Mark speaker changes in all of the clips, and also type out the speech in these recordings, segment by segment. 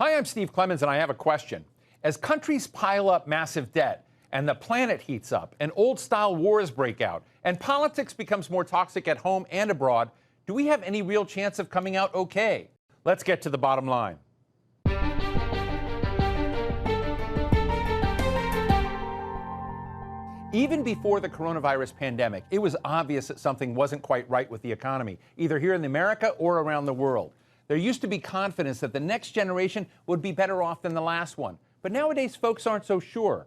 Speaker 1: Hi, I'm Steve Clemons, and I have a question. As countries pile up massive debt, and the planet heats up, and old-style wars break out, and politics becomes more toxic at home and abroad, do we have any real chance of coming out okay? Let's get to the bottom line. Even before the coronavirus pandemic, it was obvious that something wasn't quite right with the economy, either here in America or around the world. There used to be confidence that the next generation would be better off than the last one. But nowadays, folks aren't so sure.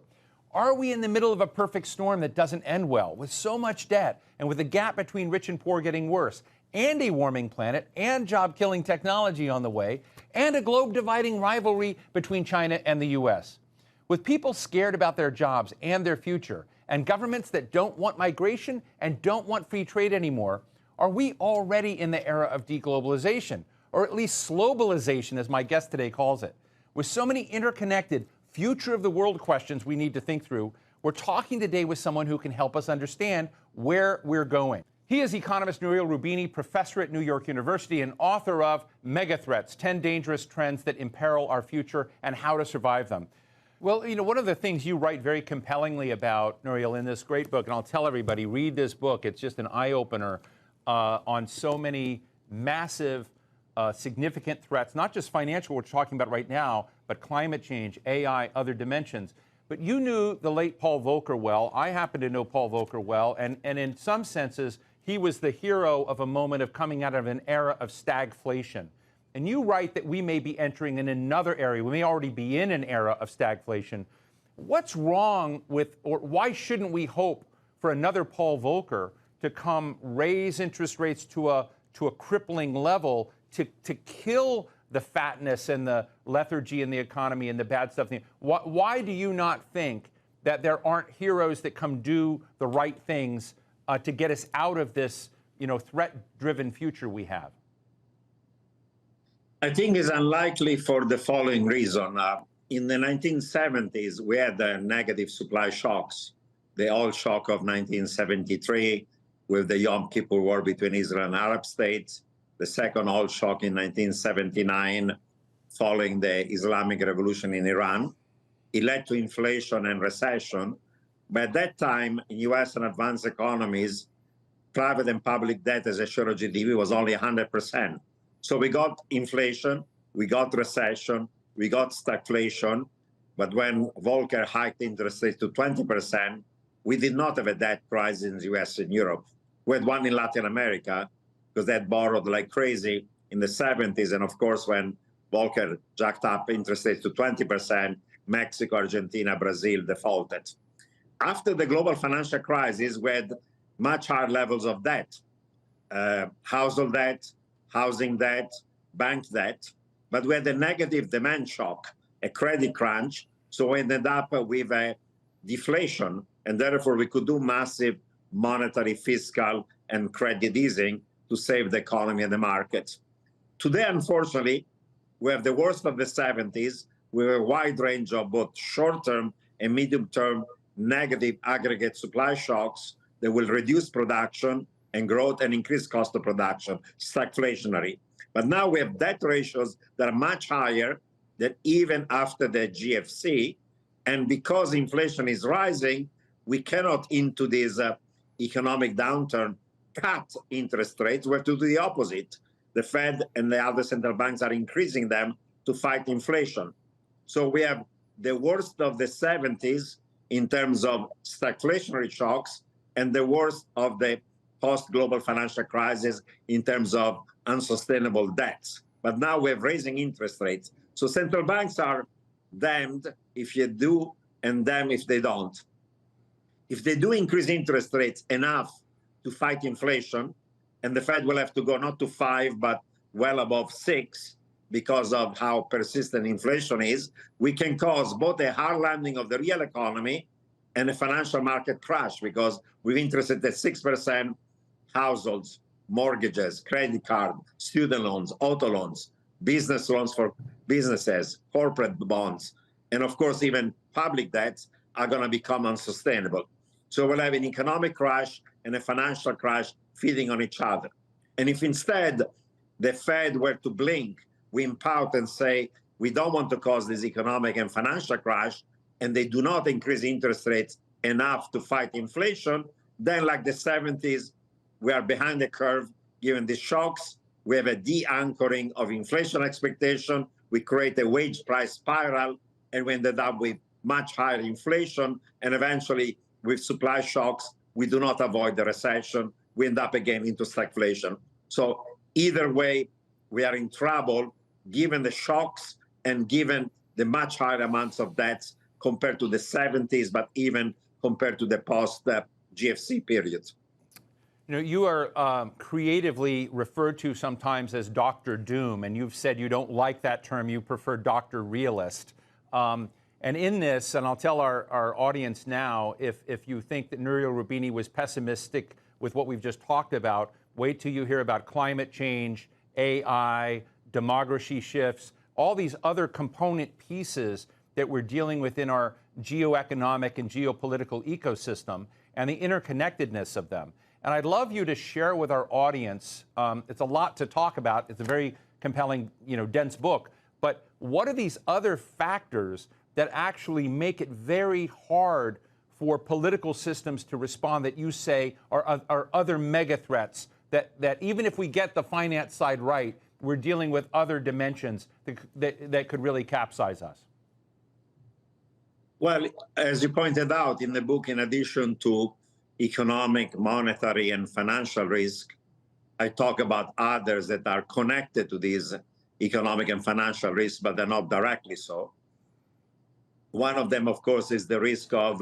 Speaker 1: Are we in the middle of a perfect storm that doesn't end well, with so much debt, and with the gap between rich and poor getting worse, and a warming planet, and job-killing technology on the way, and a globe-dividing rivalry between China and the U.S.? With people scared about their jobs and their future, and governments that don't want migration and don't want free trade anymore, are we already in the era of deglobalization, or at least slowbalization, as my guest today calls it? With so many interconnected, future of the world questions we need to think through, we're talking today with someone who can help us understand where we're going. He is economist Nouriel Roubini, professor at New York University and author of Megathreats: 10 Dangerous Trends That Imperil Our Future and How to Survive Them. Well, you know, one of the things you write very compellingly about, Nouriel, in this great book, and I'll tell everybody, read this book. It's just an eye-opener on so many massive, significant threats, not just financial, we're talking about right now, but climate change, AI, other dimensions. But you knew the late Paul Volcker well. I happen to know Paul Volcker well, and in some senses, he was the hero of a moment of coming out of an era of stagflation. And you write that we may be entering in another area. We may already be in an era of stagflation. What's wrong with, or why shouldn't we hope for another Paul Volcker to come raise interest rates to a crippling level to kill the fatness and the lethargy in the economy and the bad stuff? Why do you not think that there aren't heroes that come do the right things to get us out of this, threat-driven future we have?
Speaker 2: I think it's unlikely for the following reason. In the 1970s, we had negative supply shocks. The oil shock of 1973 with the Yom Kippur War between Israel and Arab states, the second oil shock in 1979 following the Islamic Revolution in Iran. It led to inflation and recession. But at that time, in US and advanced economies, private and public debt as a share of GDP was only 100%. So we got inflation, we got recession, we got stagflation. But when Volcker hiked interest rates to 20%, we did not have a debt crisis in the US and Europe. We had one in Latin America, because they had borrowed like crazy in the 70s. And of course, when Volcker jacked up interest rates to 20%, Mexico, Argentina, Brazil defaulted. After the global financial crisis, we had much higher levels of debt, household debt, housing debt, bank debt, but we had a negative demand shock, a credit crunch, so we ended up with a deflation, and therefore we could do massive monetary, fiscal, and credit easing to save the economy and the market. Today, unfortunately, we have the worst of the 70s with a wide range of both short-term and medium-term negative aggregate supply shocks that will reduce production and growth and increase cost of production, stagflationary. But now we have debt ratios that are much higher than even after the GFC. And because inflation is rising, we cannot, into this economic downturn, cut interest rates. We have to do the opposite. The Fed and the other central banks are increasing them to fight inflation. So we have the worst of the 70s in terms of stagflationary shocks and the worst of the post-global financial crisis in terms of unsustainable debts. But now we're raising interest rates. So central banks are damned if you do and damned if they don't. If they do increase interest rates enough to fight inflation, and the Fed will have to go not to 5, but well above 6 because of how persistent inflation is, we can cause both a hard landing of the real economy and a financial market crash, because with interest rate at 6%, households, mortgages, credit card, student loans, auto loans, business loans for businesses, corporate bonds, and of course, even public debts are going to become unsustainable. So we'll have an economic crash and a financial crash feeding on each other. And if instead the Fed were to blink, wimp out and say, we don't want to cause this economic and financial crash, and they do not increase interest rates enough to fight inflation, then like the 70s, we are behind the curve given the shocks. We have a de-anchoring of inflation expectation. We create a wage price spiral, and we ended up with much higher inflation, and eventually with supply shocks, we do not avoid the recession. We end up again into stagflation. So either way, we are in trouble given the shocks and given the much higher amounts of debts compared to the 70s, but even compared to the post-GFC period.
Speaker 1: You know, you are creatively referred to sometimes as Dr. Doom, and you've said you don't like that term. You prefer Dr. Realist. And in this, and I'll tell our audience now, if you think that Nouriel Roubini was pessimistic with what we've just talked about, wait till you hear about climate change, AI, demography shifts, all these other component pieces that we're dealing with in our geoeconomic and geopolitical ecosystem and the interconnectedness of them. And I'd love you to share with our audience, it's a lot to talk about, it's a very compelling, dense book, but what are these other factors that actually make it very hard for political systems to respond that you say are other mega threats that even if we get the finance side right, we're dealing with other dimensions that could really capsize us?
Speaker 2: Well, as you pointed out in the book, in addition to economic, monetary, and financial risk, I talk about others that are connected to these economic and financial risks, but they're not directly so. One of them, of course, is the risk of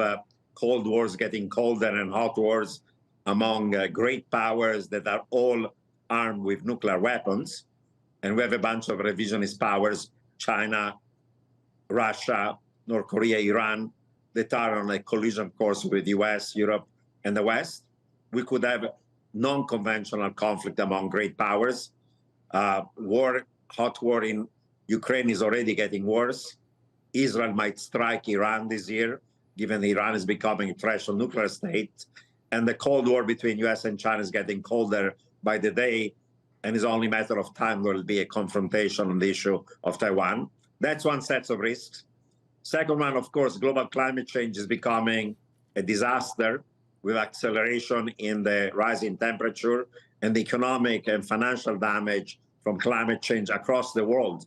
Speaker 2: Cold Wars getting colder and hot wars among great powers that are all armed with nuclear weapons. And we have a bunch of revisionist powers, China, Russia, North Korea, Iran, that are on a collision course with the US, Europe, and the West. We could have non-conventional conflict among great powers. Hot war in Ukraine is already getting worse. Israel might strike Iran this year, given Iran is becoming a threshold nuclear state. And the Cold War between US and China is getting colder by the day, and it's only a matter of time there will be a confrontation on the issue of Taiwan. That's one set of risks. Second one, of course, global climate change is becoming a disaster with acceleration in the rising temperature and the economic and financial damage from climate change across the world.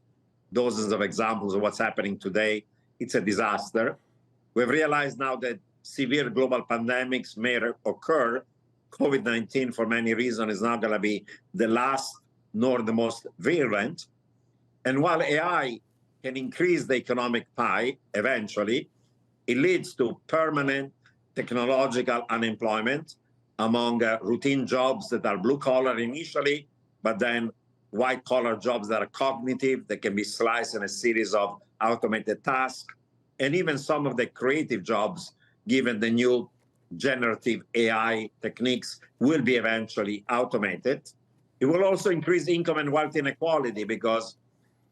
Speaker 2: Dozens of examples of what's happening today. It's a disaster. We've realized now that severe global pandemics may occur. COVID-19, for many reasons, is not going to be the last nor the most virulent. And while AI can increase the economic pie eventually, it leads to permanent technological unemployment among routine jobs that are blue-collar initially, but then white-collar jobs that are cognitive, that can be sliced in a series of automated tasks, and even some of the creative jobs, given the new generative AI techniques, will be eventually automated. It will also increase income and wealth inequality because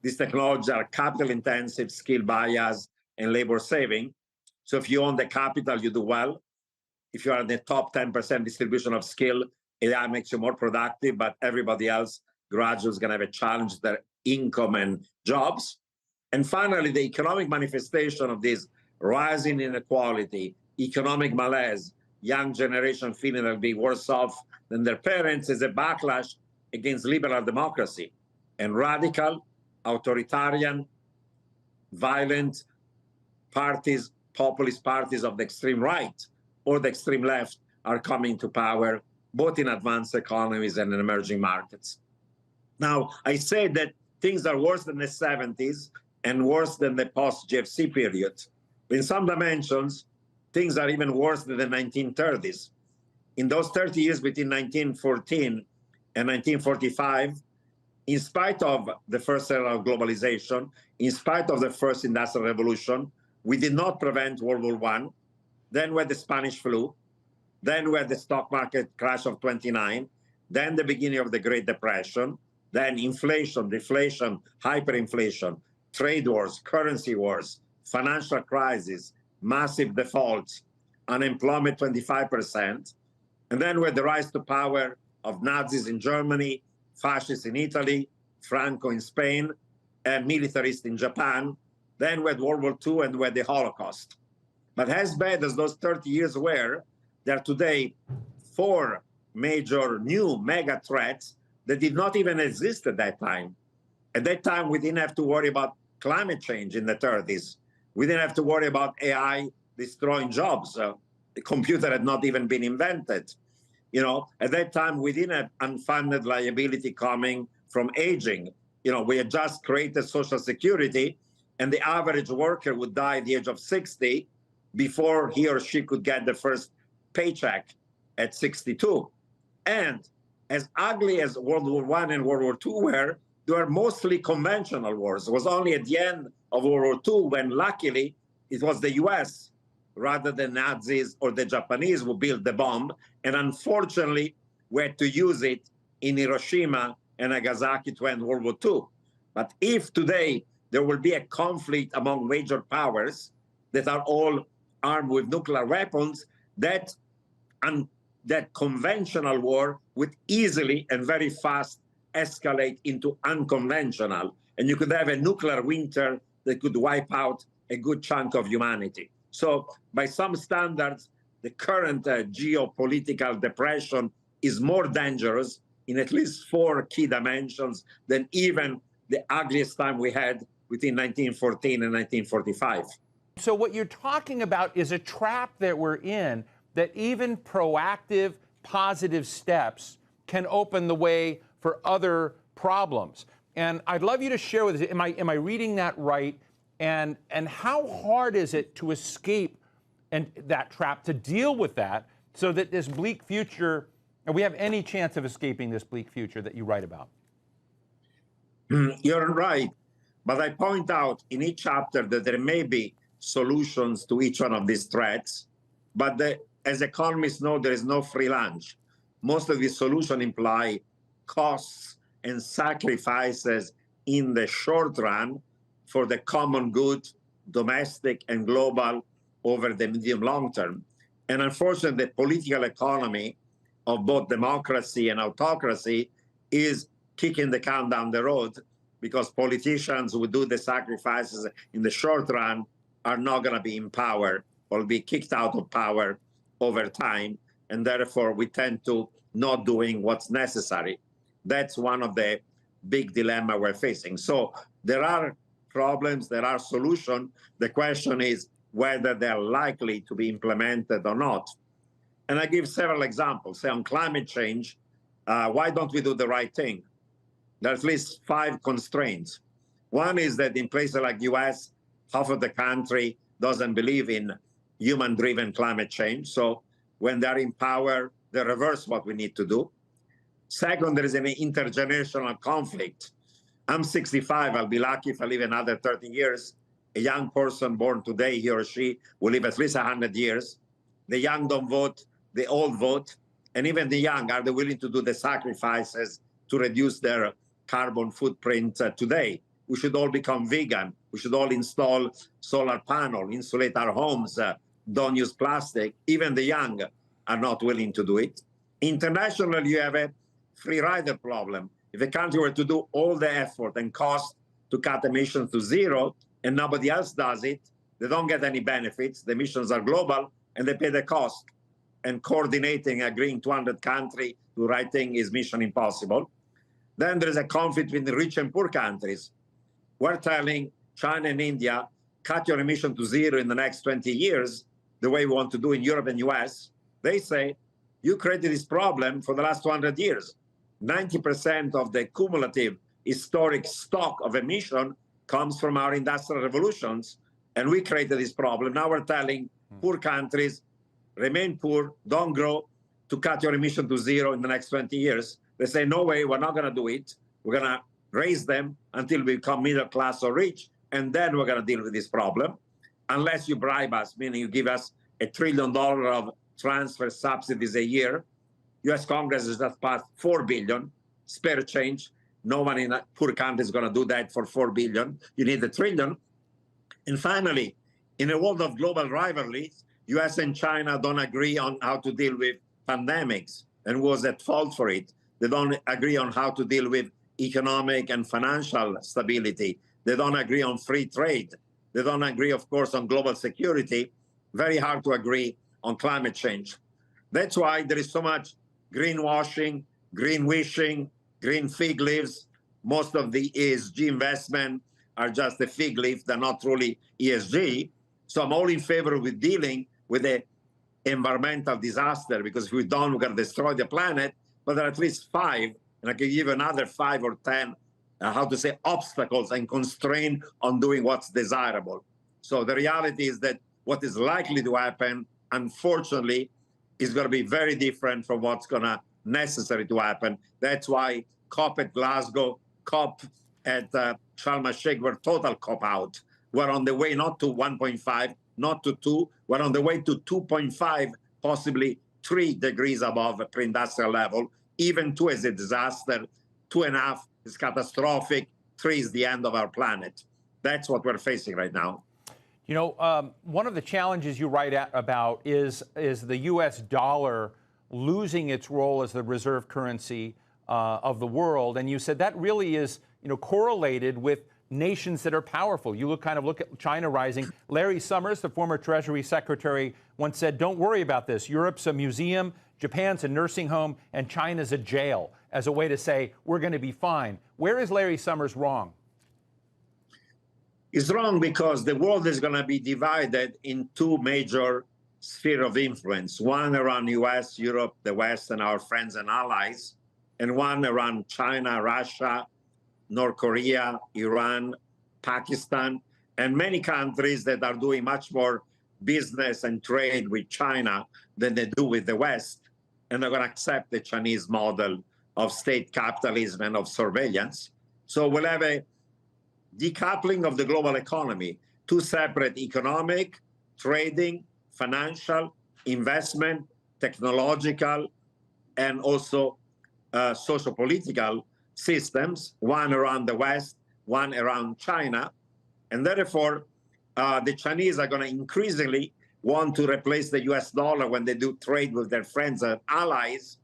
Speaker 2: these technologies are capital-intensive, skill bias, and labor saving. So if you own the capital, you do well. If you are in the top 10% distribution of skill, AI makes you more productive, but everybody else gradually is going to have a challenge with their income and jobs. And finally, the economic manifestation of this rising inequality, economic malaise, young generation feeling they'll be worse off than their parents, is a backlash against liberal democracy. And radical, authoritarian, violent parties, populist parties of the extreme right or the extreme left are coming to power, both in advanced economies and in emerging markets. Now, I say that things are worse than the 70s and worse than the post-GFC period. In some dimensions, things are even worse than the 1930s. In those 30 years between 1914 and 1945, in spite of the first era of globalization, in spite of the first industrial revolution, we did not prevent World War I. Then we had the Spanish flu. Then we had the stock market crash of 29. Then the beginning of the Great Depression. Then inflation, deflation, hyperinflation, trade wars, currency wars, financial crisis, massive defaults, unemployment 25%. And then we had the rise to power of Nazis in Germany, fascists in Italy, Franco in Spain, militarist in Japan. Then we had World War II and we had the Holocaust. But as bad as those 30 years were, there are today 4 major new mega threats that did not even exist at that time. At that time, we didn't have to worry about climate change in the 30s. We didn't have to worry about AI destroying jobs. The computer had not even been invented. At that time, we didn't have unfunded liability coming from aging. We had just created Social Security, and the average worker would die at the age of 60 before he or she could get the first paycheck at 62. And as ugly as World War I and World War II were, they were mostly conventional wars. It was only at the end of World War II when, luckily, it was the US rather than Nazis or the Japanese who built the bomb. And unfortunately, we had to use it in Hiroshima and Nagasaki to end World War II. But if today there will be a conflict among major powers that are all armed with nuclear weapons, that conventional war would easily and very fast escalate into unconventional. And you could have a nuclear winter that could wipe out a good chunk of humanity. So by some standards, the current geopolitical depression is more dangerous in at least 4 key dimensions than even the ugliest time we had between 1914 and 1945.
Speaker 1: So what you're talking about is a trap that we're in, that even proactive, positive steps can open the way for other problems. And I'd love you to share with us, am I reading that right? And how hard is it to escape that trap, to deal with that, so that this bleak future, and we have any chance of escaping this bleak future that you write about?
Speaker 2: You're right. But I point out in each chapter that there may be solutions to each one of these threats. But as economists know, there is no free lunch. Most of these solutions imply costs and sacrifices in the short run for the common good, domestic and global, over the medium long term. And unfortunately, the political economy of both democracy and autocracy is kicking the can down the road, because politicians who do the sacrifices in the short run are not going to be in power or be kicked out of power over time. And therefore, we tend to not doing what's necessary. That's one of the big dilemma we're facing. So there are problems, there are solutions. The question is whether they're likely to be implemented or not. And I give several examples. Say on climate change, why don't we do the right thing? There's at least 5 constraints. One is that in places like US, half of the country doesn't believe in human-driven climate change. So when they're in power, they reverse what we need to do. Second, there is an intergenerational conflict. I'm 65. I'll be lucky if I live another 30 years. A young person born today, he or she, will live at least 100 years. The young don't vote, the old vote. And even the young, are they willing to do the sacrifices to reduce their carbon footprint today? We should all become vegan. We should all install solar panel, insulate our homes, don't use plastic. Even the young are not willing to do it. Internationally, you have a free rider problem. If a country were to do all the effort and cost to cut emissions to zero and nobody else does it, they don't get any benefits. The emissions are global and they pay the cost. And coordinating, agreeing 200 countries to the right thing is mission impossible. Then there is a conflict between the rich and poor countries. We're telling China and India, cut your emission to zero in the next 20 years, the way we want to do in Europe and US. They say, you created this problem for the last 200 years. 90% of the cumulative historic stock of emission comes from our industrial revolutions, and we created this problem. Now we're telling poor countries, remain poor, don't grow, to cut your emission to zero in the next 20 years. They say, no way, we're not going to do it. We're going to raise them until we become middle class or rich, and then we're going to deal with this problem. Unless you bribe us, meaning you give us $1 trillion of transfer subsidies a year. U.S. Congress has just passed $4 billion, spare change. No one in a poor country is going to do that for $4 billion. You need $1 trillion. And finally, in a world of global rivalries, U.S. and China don't agree on how to deal with pandemics and was at fault for it. They don't agree on how to deal with economic and financial stability. They don't agree on free trade. They don't agree, of course, on global security. Very hard to agree on climate change. That's why there is so much greenwashing, green wishing, green fig leaves. Most of the ESG investment are just a fig leaf. They're not truly ESG. So I'm all in favor with dealing with the environmental disaster, because if we don't, we're going to destroy the planet. But there are at least 5, and I can give another 5 or 10, obstacles and constraint on doing what's desirable. So the reality is that what is likely to happen, unfortunately, is going to be very different from what's going to necessary to happen. That's why COP at Glasgow, COP at Sharm el-Sheikh were total cop out. We're on the way not to 1.5, not to 2. We're on the way to 2.5, possibly 3 degrees above pre-industrial level. Even 2 is a disaster. 2.5 is catastrophic. 3 is the end of our planet. That's what we're facing right now.
Speaker 1: You know, one of the challenges you write about is the U.S. dollar losing its role as the reserve currency of the world. And you said that really is, correlated with nations that are powerful. You look at China rising. Larry Summers, the former Treasury Secretary, once said, "Don't worry about this. Europe's a museum, Japan's a nursing home, and China's a jail," as a way to say, we're going to be fine. Where is Larry Summers wrong?
Speaker 2: It's wrong because the world is going to be divided in 2 major spheres of influence. One around US, Europe, the West, and our friends and allies, and one around China, Russia, North Korea, Iran, Pakistan, and many countries that are doing much more business and trade with China than they do with the West. And they're going to accept the Chinese model of state capitalism and of surveillance. So we'll have a decoupling of the global economy, 2 separate economic, trading, financial, investment, technological, and also socio-political systems, one around the West, one around China. And therefore, the Chinese are going to increasingly want to replace the US dollar when they do trade with their friends and allies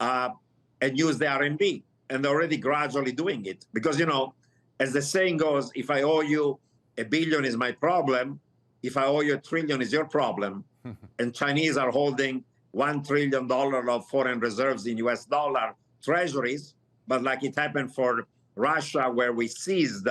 Speaker 2: and use the RMB. And they're already gradually doing it. Because, as the saying goes, if I owe you $1 billion is my problem, if I owe you $1 trillion is your problem. And Chinese are holding $1 trillion of foreign reserves in US dollar treasuries. But like it happened for Russia, where we seized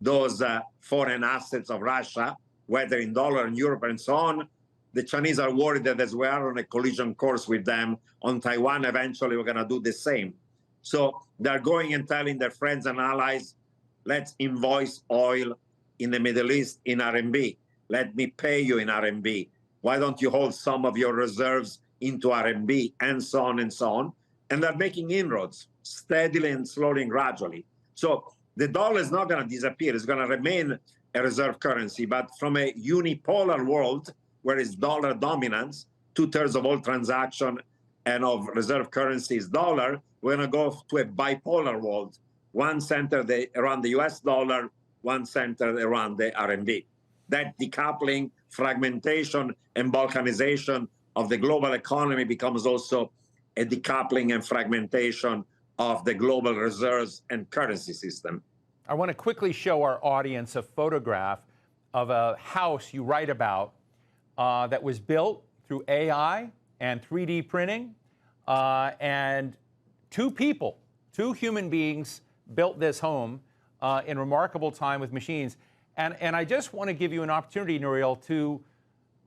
Speaker 2: those foreign assets of Russia, whether in dollar in Europe and so on, the Chinese are worried that as we are on a collision course with them on Taiwan, eventually we're going to do the same. So they're going and telling their friends and allies, let's invoice oil in the Middle East in RMB. Let me pay you in RMB. Why don't you hold some of your reserves into RMB, and so on and so on. And they're making inroads steadily and slowly and gradually. So the dollar is not going to disappear. It's going to remain a reserve currency. But from a unipolar world, where it's dollar dominance, 2/3 of all transaction and of reserve currency is dollar, we're going to go to a bipolar world, one centered around the US dollar, one centered around the RMB. That decoupling, fragmentation, and balkanization of the global economy becomes also a decoupling and fragmentation of the global reserves and currency system.
Speaker 1: I want to quickly show our audience a photograph of a house you write about that was built through AI and 3D printing, and 2 people, 2 human beings built this home in remarkable time with machines. And I just want to give you an opportunity, Nouriel, to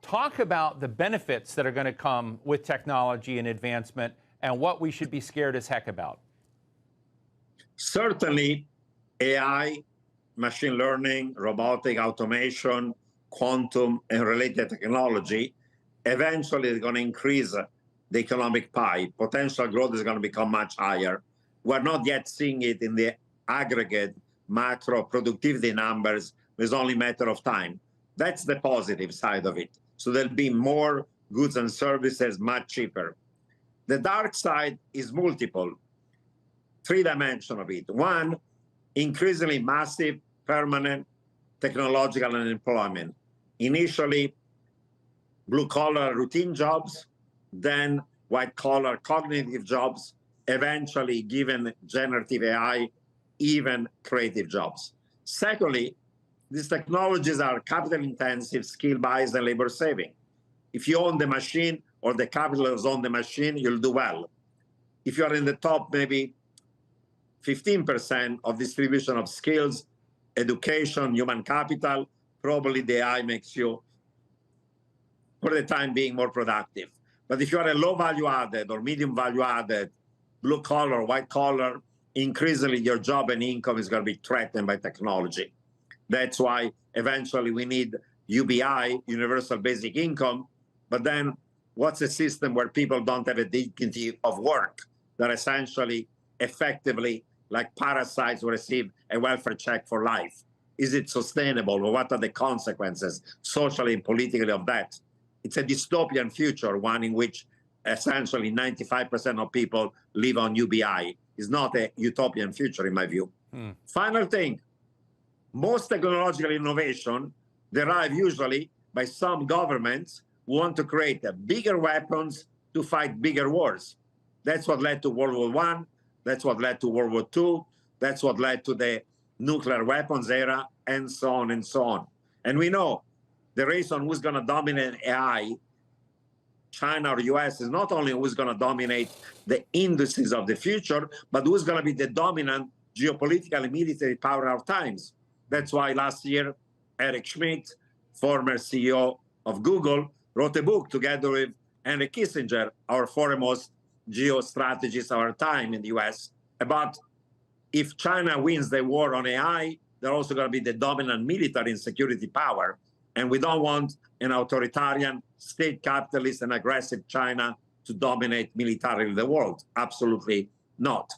Speaker 1: talk about the benefits that are going to come with technology and advancement and what we should be scared as heck about.
Speaker 2: Certainly, AI, machine learning, robotic automation, quantum, and related technology eventually is going to increase the economic pie. Potential growth is going to become much higher. We're not yet seeing it in the aggregate macro productivity numbers. It's only a matter of time. That's the positive side of it. So there'll be more goods and services much cheaper. The dark side is multiple, 3 dimensions of it. One, increasingly massive, permanent technological unemployment. Initially, blue-collar routine jobs, then white-collar cognitive jobs, eventually, given generative AI, even creative jobs. Secondly, these technologies are capital intensive, skill bias, and labor saving. If you own the machine or the capitalists own the machine, you'll do well. If you're in the top maybe 15% of distribution of skills, education, human capital, probably the AI makes you, for the time being, more productive. But if you are a low value added or medium value added, blue collar, white collar, increasingly your job and income is going to be threatened by technology. That's why eventually we need UBI, universal basic income. But then what's a system where people don't have a dignity of work? That essentially, effectively, like parasites, will receive a welfare check for life. Is it sustainable, or what are the consequences, socially and politically, of that? It's a dystopian future, one in which essentially 95% of people live on UBI. It's not a utopian future, in my view. Final thing, most technological innovation derive usually by some governments who want to create bigger weapons to fight bigger wars. That's what led to World War I. That's what led to World War II. That's what led to the nuclear weapons era, and so on and so on. And we know the race on who's going to dominate AI, China or US, is not only who's going to dominate the industries of the future, but who's going to be the dominant geopolitical and military power of our times. That's why last year, Eric Schmidt, former CEO of Google, wrote a book together with Henry Kissinger, our foremost geostrategist of our time in the US, about if China wins the war on AI, they're also going to be the dominant military and security power. And we don't want an authoritarian, state capitalist and aggressive China to dominate militarily the world. Absolutely not.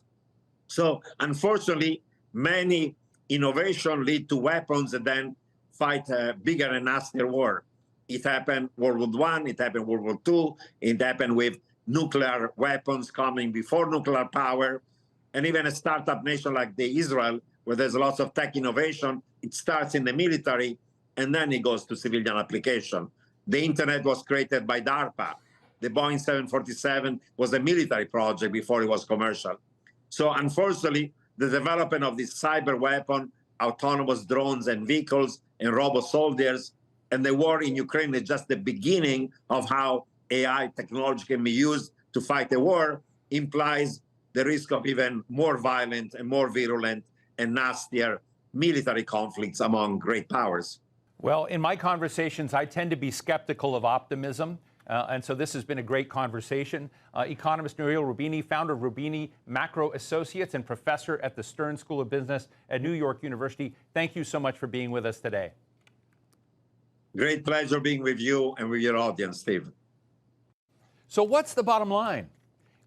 Speaker 2: So unfortunately, many innovations lead to weapons that then fight a bigger and nastier war. It happened World War I, it happened World War II, it happened with nuclear weapons coming before nuclear power. And even a startup nation like the Israel, where there's lots of tech innovation, it starts in the military and then it goes to civilian application. The internet was created by DARPA. The Boeing 747 was a military project before it was commercial. So unfortunately, the development of this cyber weapon, autonomous drones and vehicles and robot soldiers, and the war in Ukraine is just the beginning of how AI technology can be used to fight a war, implies the risk of even more violent and more virulent and nastier military conflicts among great powers.
Speaker 1: Well, in my conversations, I tend to be skeptical of optimism. And so this has been a great conversation. Economist Nouriel Roubini, founder of Roubini Macro Associates and professor at the Stern School of Business at New York University. Thank you so much for being with us today.
Speaker 2: Great pleasure being with you and with your audience, Steve.
Speaker 1: So what's the bottom line?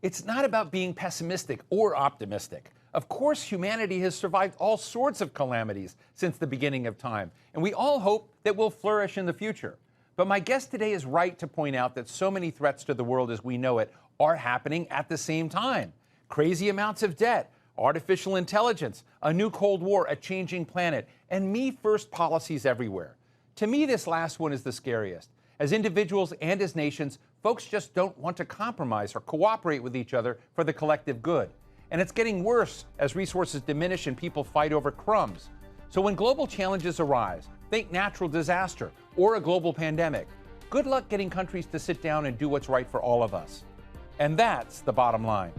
Speaker 1: It's not about being pessimistic or optimistic. Of course, humanity has survived all sorts of calamities since the beginning of time, and we all hope that we'll flourish in the future. But my guest today is right to point out that so many threats to the world as we know it are happening at the same time. Crazy amounts of debt, artificial intelligence, a new Cold War, a changing planet, and me-first policies everywhere. To me, this last one is the scariest. As individuals and as nations, folks just don't want to compromise or cooperate with each other for the collective good. And it's getting worse as resources diminish and people fight over crumbs. So when global challenges arise, think natural disaster or a global pandemic, good luck getting countries to sit down and do what's right for all of us. And that's the bottom line.